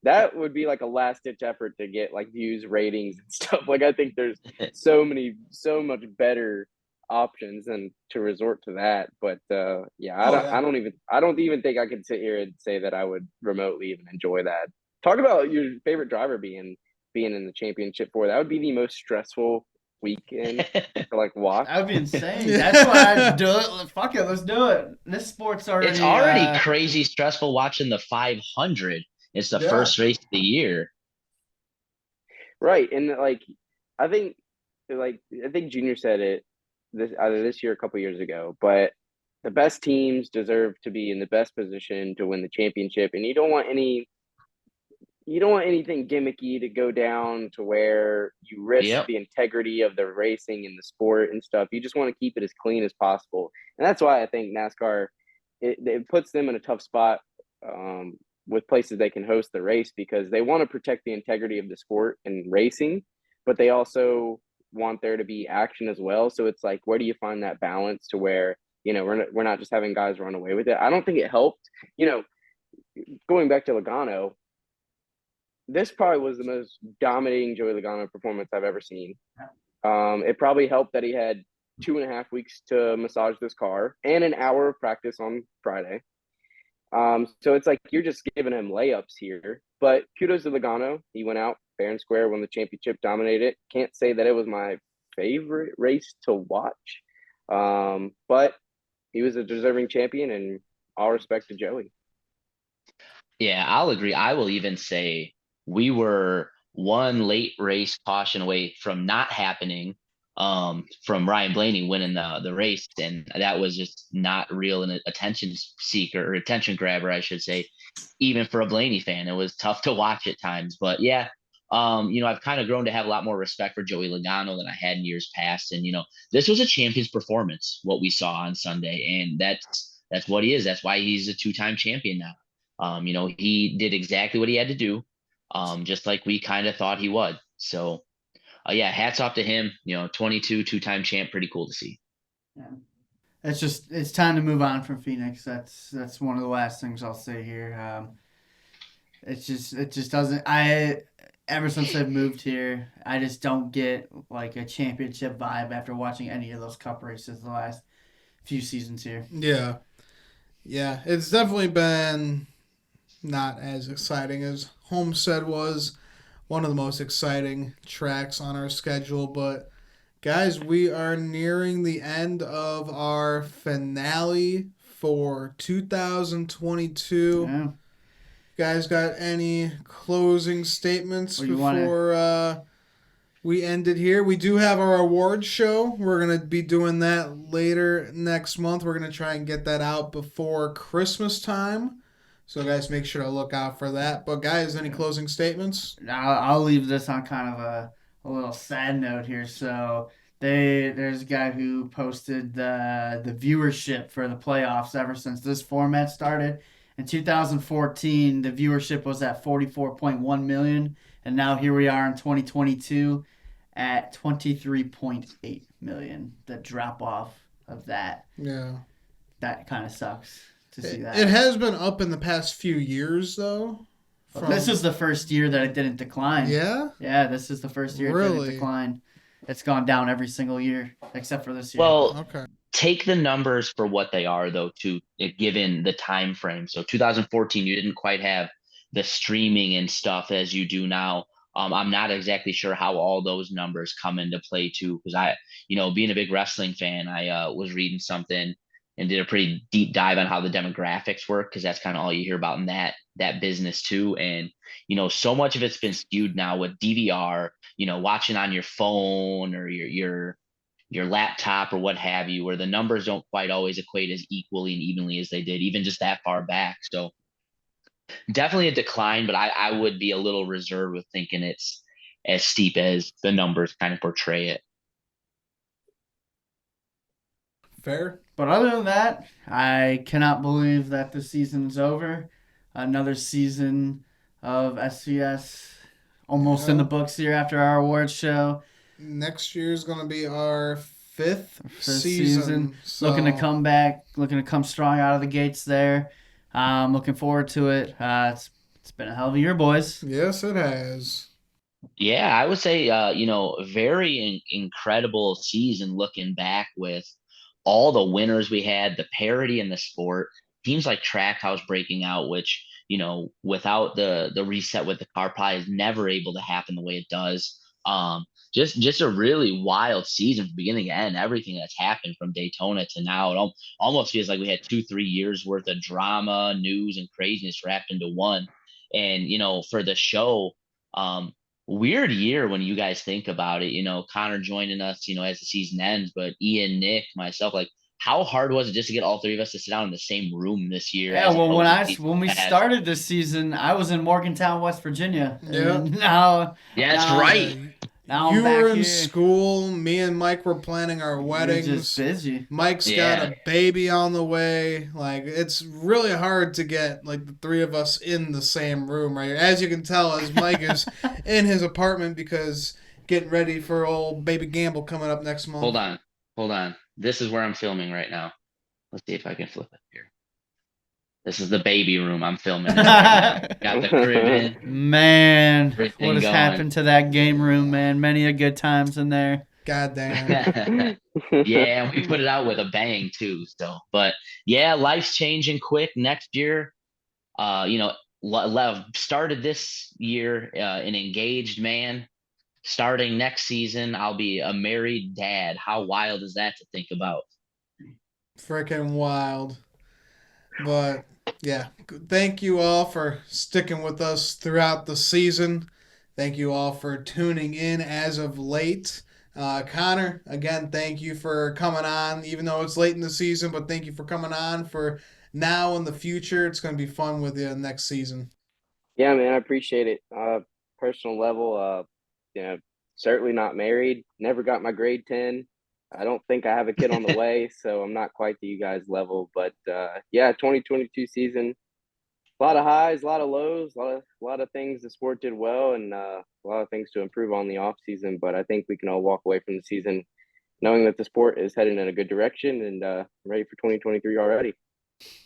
that would be like a last ditch effort to get like views, ratings, and stuff. Like I think there's so much better options than to resort to that. But yeah, I don't even think I could sit here and say that I would remotely even enjoy that. Talk about your favorite driver being in the championship for that would be the most stressful weekend to like watch. That would be insane. That's why I'd do it. Fuck it, let's do it. This sport's already. It's already crazy stressful watching the 500. It's the Yeah. first race of the year. Right, and like I think Junior said it either this year or a couple years ago, but the best teams deserve to be in the best position to win the championship, and you don't want anything gimmicky to go down to where you risk Yep. the integrity of the racing and the sport and stuff. You just want to keep it as clean as possible, and that's why I think NASCAR it puts them in a tough spot with places they can host the race because they want to protect the integrity of the sport and racing, but they also want there to be action as well. So it's like, where do you find that balance to where we're not just having guys run away with it? I don't think it helped. Going back to Logano, this probably was the most dominating Joey Logano performance I've ever seen. It probably helped that he had 2.5 weeks to massage this car and an hour of practice on Friday. So it's like you're just giving him layups here. But kudos to Logano. He went out fair and square, won the championship, dominated. Can't say that it was my favorite race to watch. But he was a deserving champion, and all respect to Joey. Yeah, I'll agree. I will even say we were one late race caution away from not happening, from Ryan Blaney winning the race, and that was just not real an attention seeker or attention grabber, I should say, even for a Blaney fan. It was tough to watch at times, but yeah, I've kind of grown to have a lot more respect for Joey Logano than I had in years past, and this was a champion's performance, what we saw on Sunday, and that's what he is. That's why he's a two-time champion now. He did exactly what he had to do, just like we kind of thought he would. So, yeah, hats off to him. 22, two-time champ, pretty cool to see. Yeah. It's time to move on from Phoenix. That's one of the last things I'll say here. It just doesn't. Ever since I've moved here, I just don't get like a championship vibe after watching any of those cup races the last few seasons here. Yeah. Yeah, it's definitely been not as exciting as Homestead was. One of the most exciting tracks on our schedule. But, guys, we are nearing the end of our finale for 2022. Yeah. Guys, got any closing statements Or you before we end it here? We do have our awards show. We're going to be doing that later next month. We're going to try and get that out before Christmas time. So, guys, make sure to look out for that. But, guys, any closing statements? I'll leave this on kind of a little sad note here. So there's a guy who posted the viewership for the playoffs ever since this format started. In 2014, the viewership was at 44.1 million, and now here we are in 2022 at 23.8 million. The drop off of that Yeah. kind of sucks. to see that. It has been up in the past few years, though. This is the first year that it didn't decline. Yeah? Yeah, this is the first year it Really? didn't decline. It's gone down every single year except for this year. Well, Okay. take the numbers for what they are, though, given the time frame. So 2014, you didn't quite have the streaming and stuff as you do now. I'm not exactly sure how all those numbers come into play too, because being a big wrestling fan, I was reading something and did a pretty deep dive on how the demographics work, because that's kind of all you hear about in that business too. And so much of it's been skewed now with DVR, watching on your phone or your laptop or what have you, where the numbers don't quite always equate as equally and evenly as they did even just that far back. So definitely a decline, but I would be a little reserved with thinking it's as steep as the numbers kind of portray it. Fair. But other than that, I cannot believe that the season's over. Another season of SCS almost in the books here after our awards show. Next year's going to be our fifth season. season. So. Looking to come back, looking to come strong out of the gates there. Looking forward to it. It's been a hell of a year, boys. Yes, it has. Yeah, I would say, very incredible season looking back with all the winners we had, the parity in the sport. Teams like Trackhouse breaking out, which, without the reset with the car probably is never able to happen the way it does. Just a really wild season from beginning to end. Everything that's happened from Daytona to now, it almost feels like we had 2-3 years worth of drama, news, and craziness wrapped into one. And for the show, weird year when you guys think about it. Connor joining us, as the season ends, but Ian, Nick, myself, like, how hard was it just to get all three of us to sit down in the same room this year? Yeah, well, when we started this season, I was in Morgantown, West Virginia. Yeah. Now, that's right. Now you were in here. school. Me and Mike were planning our weddings. You're just busy. Mike's got a baby on the way. Like, it's really hard to get like the three of us in the same room, right? As you can tell, as Mike is in his apartment because getting ready for old baby Gamble coming up next month. Hold on. This is where I'm filming right now. Let's see if I can flip it here. This is the baby room I'm filming. Got the crib in. Man, what has going. happened to that game room, man? Many a good times in there. God damn. Yeah, and we put it out with a bang too. So, but yeah, life's changing quick. Next year, started this year an engaged man. Starting next season, I'll be a married dad. How wild is that to think about? Freaking wild. But yeah, thank you all for sticking with us throughout the season. Thank you all for tuning in as of late. Connor, again, thank you for coming on, even though it's late in the season, but thank you for coming on for now and the future. It's going to be fun with you next season. Yeah, man, I appreciate it. Personal level, certainly not married, never got my grade 10. I don't think I have a kid on the way, so I'm not quite to you guys' level. But, 2022 season, a lot of highs, a lot of lows, a lot of things the sport did well, and a lot of things to improve on the off season. But I think we can all walk away from the season knowing that the sport is heading in a good direction, and I'm ready for 2023 already.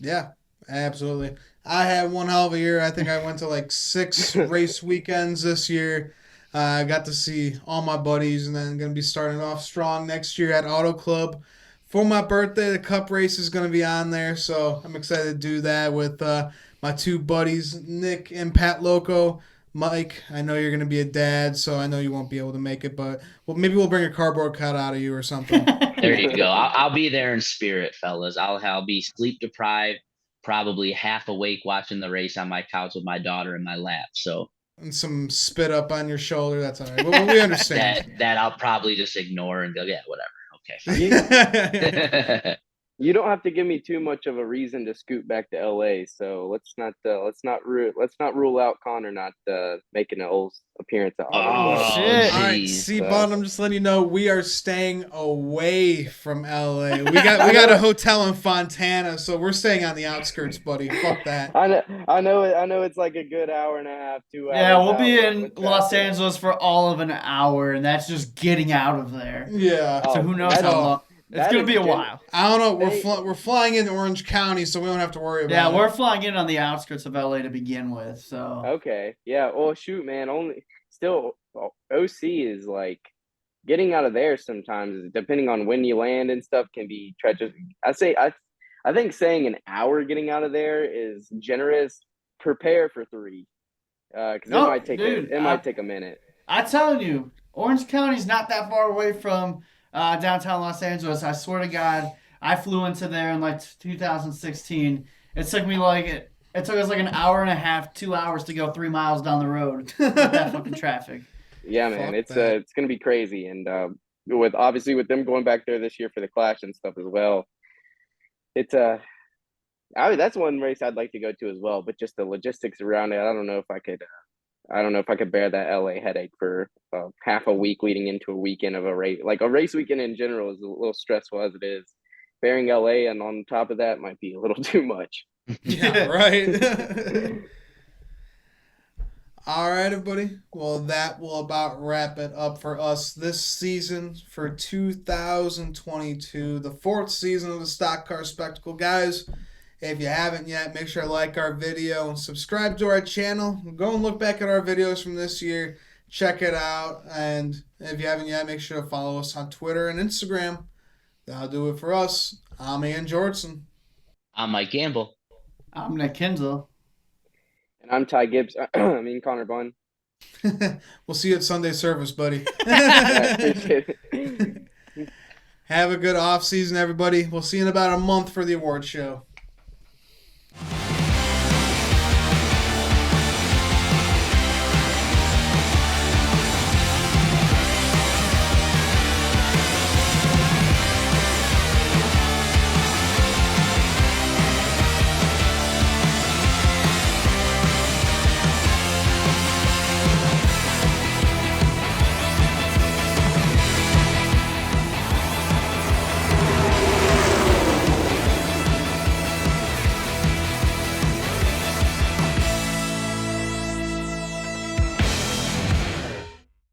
Yeah, absolutely. I had one hell of a year. I think I went to like 6 race weekends this year. I got to see all my buddies, and then going to be starting off strong next year at Auto Club. For my birthday, the Cup race is going to be on there, so I'm excited to do that with my 2 buddies, Nick and Pat Loco. Mike, I know you're going to be a dad, so I know you won't be able to make it, but maybe we'll bring a cardboard cut out of you or something. There you go. I'll be there in spirit, fellas. I'll be sleep deprived, probably half awake watching the race on my couch with my daughter in my lap, so. And some spit up on your shoulder. That's all right. Well, we understand. that I'll probably just ignore and go, yeah, whatever. Okay. You don't have to give me too much of a reason to scoot back to LA. So let's not rule out Connor not making an old appearance at Auto Club. Shit. All right, C-Bond, I'm just letting you know we are staying away from LA. We got a hotel in Fontana, so we're staying on the outskirts, buddy. Fuck that. I know it's like a good hour and a half, 2 hours. Yeah, we'll be in Los Angeles for all of an hour, and that's just getting out of there. Yeah. So who knows how long. It's going to be a while. I don't know. We're flying into Orange County, so we don't have to worry about it. Yeah, we're flying in on the outskirts of LA to begin with. So Okay. Yeah. Well, shoot, man. OC is like getting out of there sometimes, depending on when you land and stuff, can be treacherous. I think saying an hour getting out of there is generous. Prepare for 3, because it might take a minute. I'm telling you, Orange County's not that far away from downtown Los Angeles. I swear to God, I flew into there in like 2016. It took me it took us like an hour and a half, 2 hours to go 3 miles down the road with that fucking traffic. Yeah, man, it's gonna be crazy, and with them going back there this year for the Clash and stuff as well. It's that's one race I'd like to go to as well, but just the logistics around it, I don't know if I could. I don't know if I could bear that LA headache for half a week leading into a weekend of a race. Like a race weekend in general is a little stressful as it is. Bearing LA and on top of that might be a little too much. Yeah, right. All right, everybody. Well, that will about wrap it up for us this season for 2022, the 4th season of the Stock Car Spectacle. Guys, if you haven't yet, make sure to like our video and subscribe to our channel. Go and look back at our videos from this year. Check it out. And if you haven't yet, make sure to follow us on Twitter and Instagram. That'll do it for us. I'm Ian Jortson. I'm Mike Gamble. I'm Nick Kinsel. And I'm Ty Gibbs. Connor Bunn. We'll see you at Sunday service, buddy. Yeah, appreciate it. Have a good off season, everybody. We'll see you in about a month for the award show.